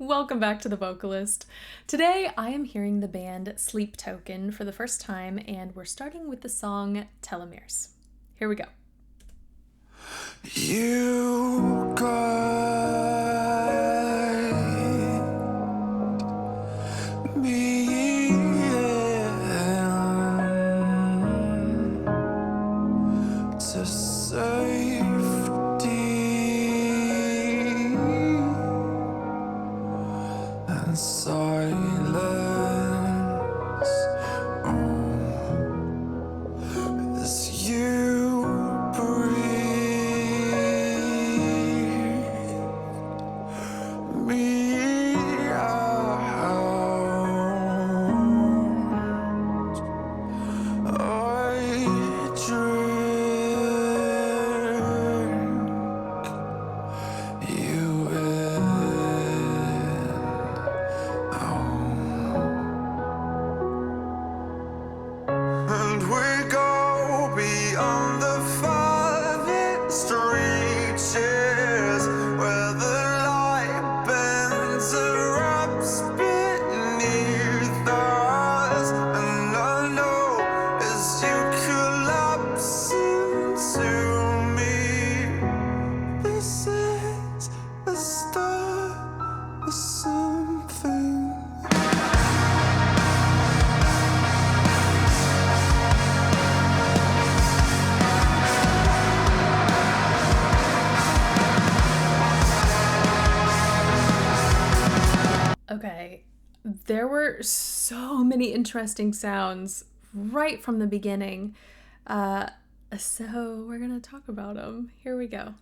Welcome back to The Vocalist. Today I am hearing the band Sleep Token for the first time, and we're starting with the song Telomeres. Here we go. You guide me to safety and silence. As you breathe me out, I drink you in. And we go beyond the farthest reaches, where the light bends, erupts beneath us. And I know as you collapse into me, this is the start of something. Okay, there were so many interesting sounds right from the beginning. So we're gonna talk about them. Here we go.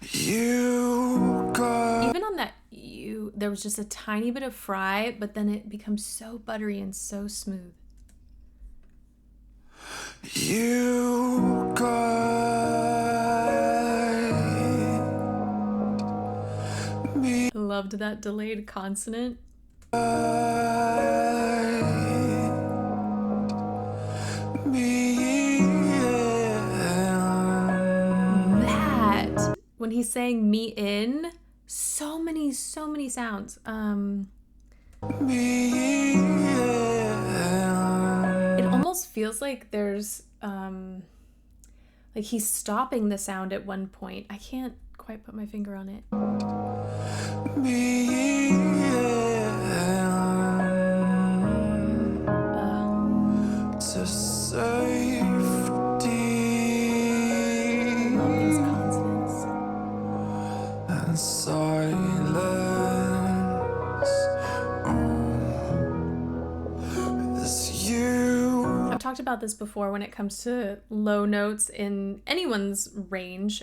You got Even on that there was just a tiny bit of fry, but then it becomes so buttery and so smooth. You guide me, Loved that delayed consonant. That when he's saying me in, so many sounds. It almost feels like there's like he's stopping the sound at one point. I can't quite put my finger on it. To safety Love these consonants. and silence. As you I've talked about this before when it comes to low notes in anyone's range.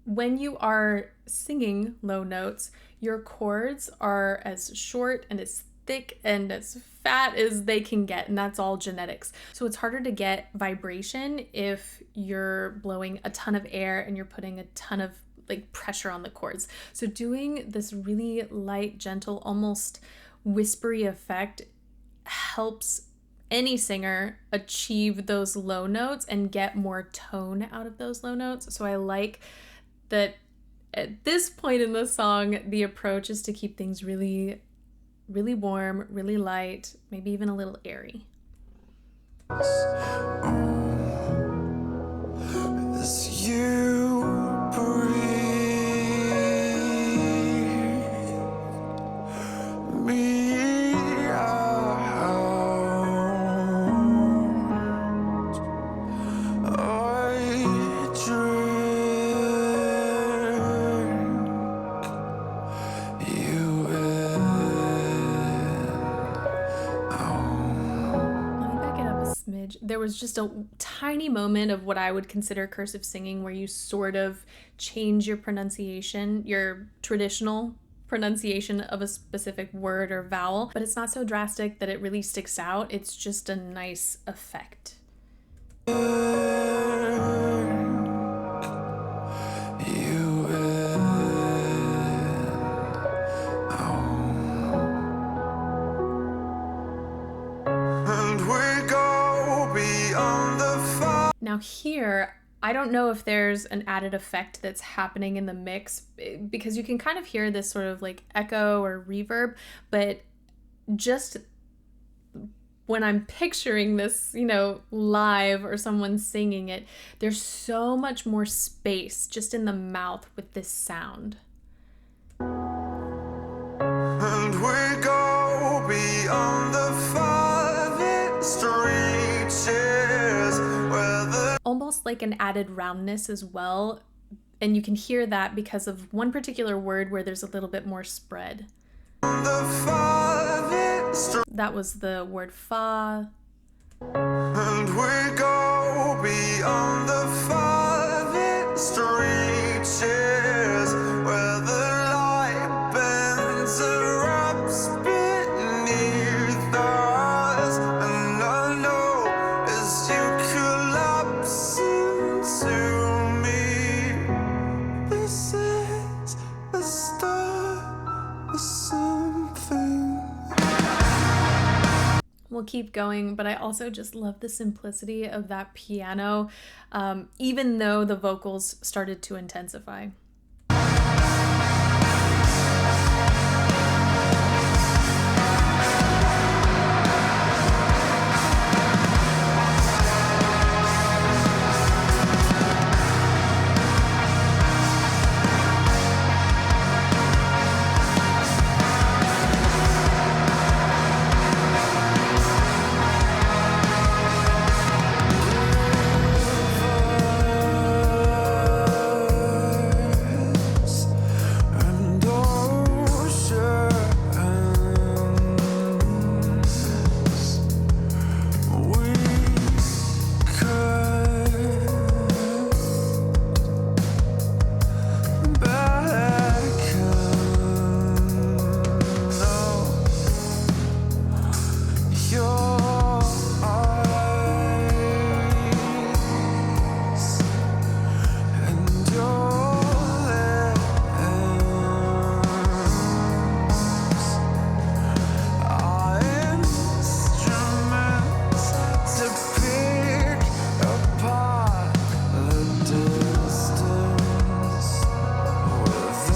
When you are singing low notes, your chords are as short and as thick and as fat as they can get, and that's all genetics. So it's harder to get vibration if you're blowing a ton of air and you're putting a ton of like pressure on the chords. So doing this really light, gentle, almost whispery effect helps any singer achieve those low notes and get more tone out of those low notes. So I like that at this point in the song, the approach is to keep things really warm, really light, maybe even a little airy. as you breathe me out, I drink you in. Let me back it up a smidge. There was just a tiny moment of what I would consider cursive singing where you sort of change your pronunciation, your traditional pronunciation of a specific word or vowel, but it's not so drastic that it really sticks out. It's just a nice effect. You in. And we go beyond the far. Now here, I don't know if there's an added effect that's happening in the mix because you can kind of hear this sort of like echo or reverb, but just when I'm picturing this, live or someone singing it, there's so much more space just in the mouth with this sound. And we go beyond the farthest reaches where the Almost like an added roundness as well. And you can hear that because of one particular word where there's a little bit more spread. farthest, That was the word fa. and we go beyond the farthest reaches where the light bends, erupts beneath us. And I know as you collapse into me, this is the start of something. We'll keep going, but I also just love the simplicity of that piano, even though the vocals started to intensify. And oceans we could beckon your eyes and your lips are instruments to pick apart the distance within.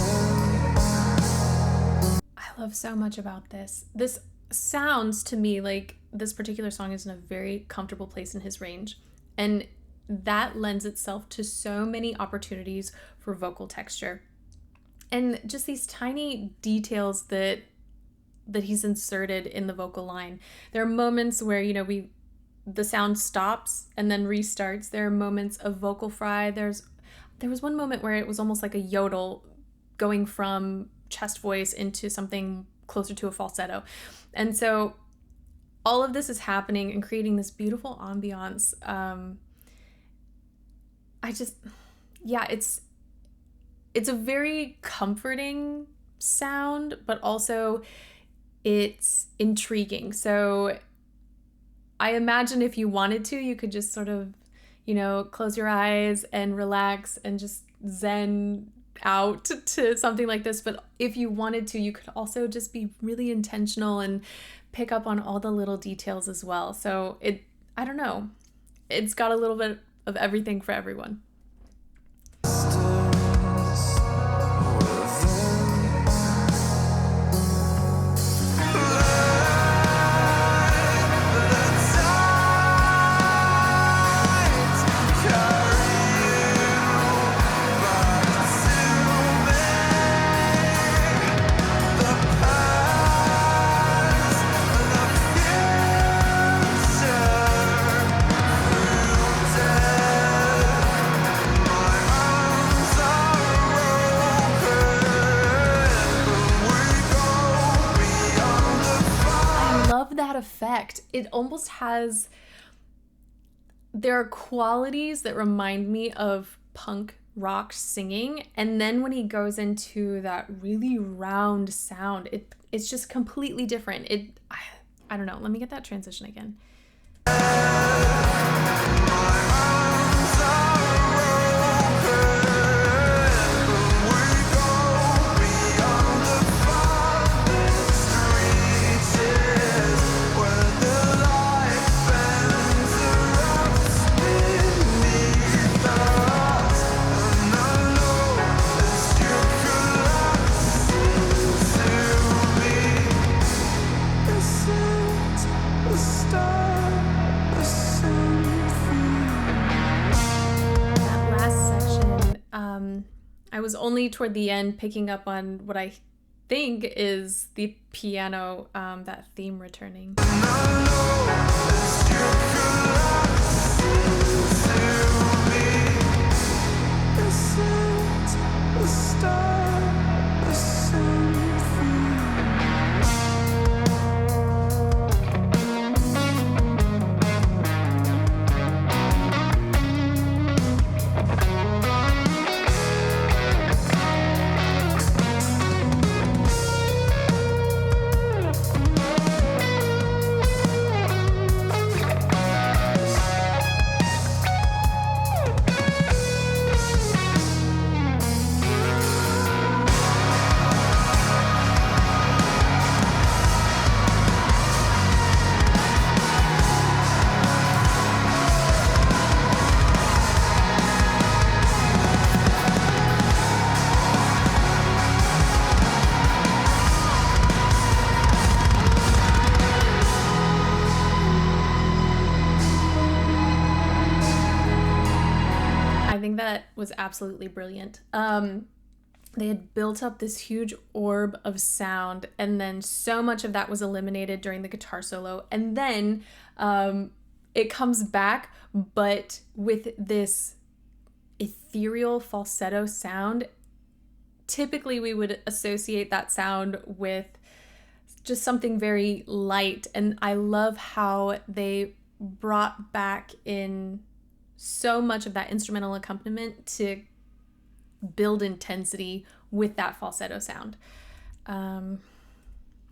I love so much about this. This sounds to me like this particular song is in a very comfortable place in his range. And that lends itself to so many opportunities for vocal texture. And just these tiny details that he's inserted in the vocal line. There are moments where, the sound stops and then restarts. There are moments of vocal fry. There was one moment where it was almost like a yodel going from chest voice into something closer to a falsetto. And so all of this is happening and creating this beautiful ambiance. It's a very comforting sound, but also it's intriguing. So I imagine if you wanted to, you could just sort of, close your eyes and relax and just zen out to something like this. But if you wanted to, you could also just be really intentional and pick up on all the little details as well. So I don't know, it's got a little bit of everything for everyone. Effect. It almost has, there are qualities that remind me of punk rock singing, and then when he goes into that really round sound, it's just completely different. I don't know, let me get that transition again. was only toward the end picking up on what I think is the piano, that theme returning. I think that was absolutely brilliant. They had built up this huge orb of sound, and then so much of that was eliminated during the guitar solo. And then it comes back, but with this ethereal falsetto sound. Typically, we would associate that sound with just something very light. And I love how they brought back in so much of that instrumental accompaniment to build intensity with that falsetto sound.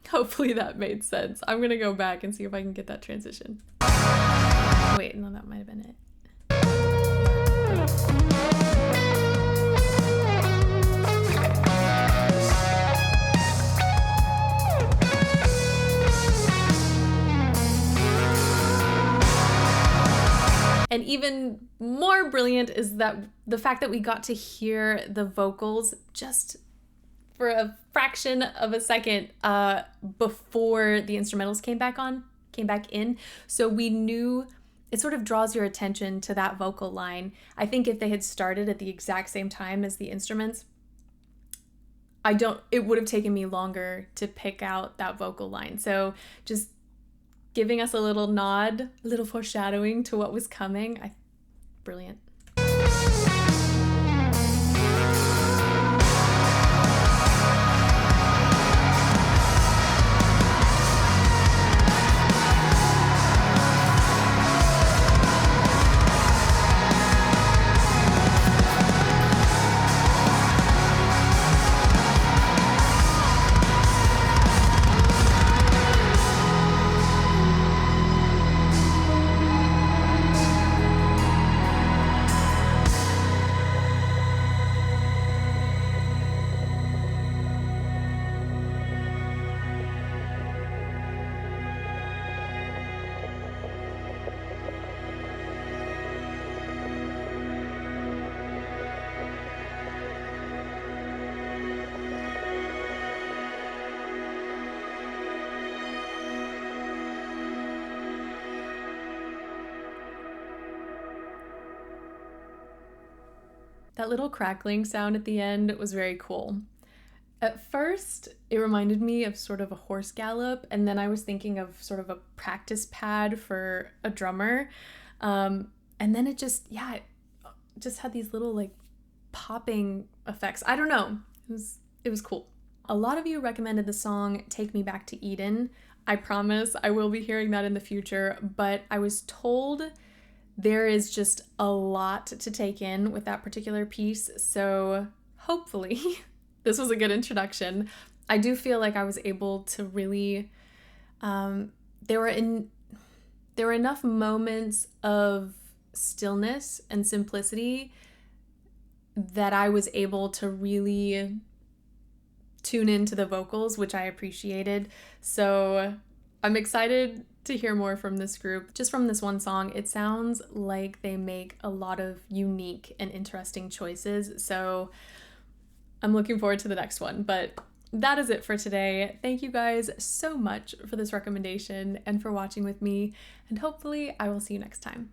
Hopefully that made sense. I'm gonna go back and see if I can get that transition. Wait, no, that might have been it. And even more brilliant is that the fact that we got to hear the vocals just for a fraction of a second before the instrumentals came back in. So we knew it sort of draws your attention to that vocal line. I think if they had started at the exact same time as the instruments, it would have taken me longer to pick out that vocal line. So just giving us a little nod, a little foreshadowing to what was coming. Brilliant. That little crackling sound at the end was very cool. At first, it reminded me of sort of a horse gallop, and then I was thinking of sort of a practice pad for a drummer. And then it just had these little like popping effects. I don't know. It was cool. A lot of you recommended the song Take Me Back to Eden. I promise I will be hearing that in the future, but I was told there is just a lot to take in with that particular piece, so hopefully this was a good introduction. I do feel like I was able to really, there were enough moments of stillness and simplicity that I was able to really tune into the vocals, which I appreciated. So I'm excited to hear more from this group. Just from this one song, it sounds like they make a lot of unique and interesting choices. So I'm looking forward to the next one. But that is it for today. Thank you guys so much for this recommendation and for watching with me. And hopefully I will see you next time.